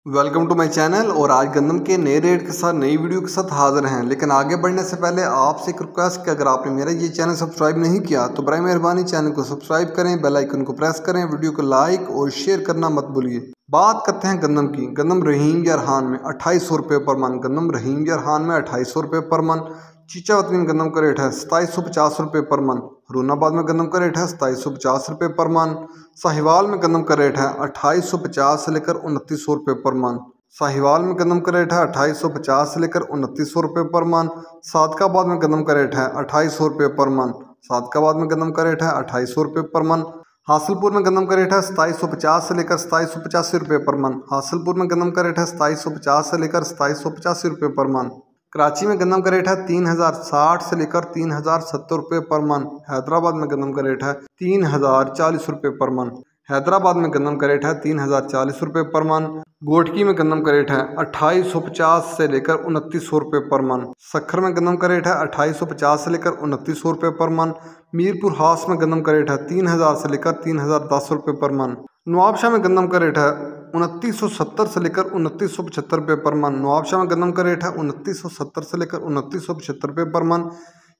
Welcome to my channel. और आज गंदम के नए रेट के साथ नई वीडियो के साथ हाजिर हैं। लेकिन आगे बढ़ने से पहले आपसे एक रिक्वेस्ट कि अगर आपने मेरा ये चैनल सब्सक्राइब नहीं किया तो बराए मेहरबानी चैनल को सब्सक्राइब करें, बेल आइकन को प्रेस करें, वीडियो को लाइक और शेयर करना मत भूलिए। बात करते हैं गंदम की। गंदम रहीम या रहान में 2800 रुपये पर मन। गंदम रहीम या रहान में 2800 रुपये पर मन। चीचावती में गंदम का रेट है 2750 रुपये पर मन। हरूनाबाद में गंदम का रेट है 2750 रुपये पर मन। साहिवाल में गंदम का रेट है 2850 से लेकर 2900 रुपये पर मन। साहिवाल में गंदम का रेट है 2850 से लेकर 2900 रुपये पर मन। सादकाबाद में गंदम का रेट है 2800 रुपये पर मन। सादकाबाद में गंदम का रेट है 2800 रुपये पर मन। हासिलपुर में गंदम का रेट है 2750 से लेकर 2785 रुपये पर मन। हासिलपुर में गंदम का रेट है 2750 से लेकर 2785 रुपये पर मन। कराची में गंदम का रेट है 3060 से लेकर 3070 रुपये पर मन। हैदराबाद में गंदम का रेट है 3040 रुपये पर मन। हैदराबाद में गंदम का रेट है 3040 रुपये पर मन। गोटकी में गंदम का रेट है 2850 से लेकर 2900 रुपये पर मन। सखर में गंदम का रेट है 2850 से लेकर 2900 रुपये पर मन। मीरपुर हास में गंदम का रेट है 3000 से लेकर 3010 रुपये पर मन। नवाबशाह में गंदम का रेट है 2970 से लेकर 2975 रुपये पर मन। नवाबशाह में गंदम का रेट है 2970 से लेकर 2975 रुपये पर मन।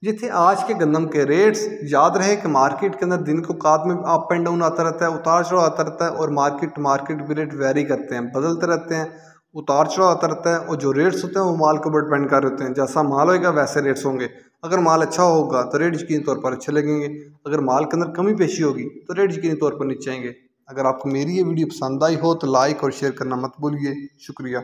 ये थे आज के गंदम के रेट्स। याद रहे कि मार्केट के अंदर दिन को काद में अप एंड डाउन आता रहता है, उतार चढ़ाव आता रहता है, और मार्केट टू मार्केट भी रेट वेरी करते हैं, बदलते रहते हैं, उतार चढ़ाव आता रहता है। और जो रेट्स होते हैं वो माल के ऊपर डिपेंड कर रहे होते हैं। जैसा माल होगा वैसे रेट्स होंगे। अगर माल अच्छा होगा तो रेट यकीनी तौर पर अच्छे लगेंगे। अगर माल के अंदर कमी पेशी होगी तो रेट यकीनी तौर पर नीचे आएंगे। अगर आपको मेरी ये वीडियो पसंद आई हो तो लाइक और शेयर करना मत भूलिए। शुक्रिया।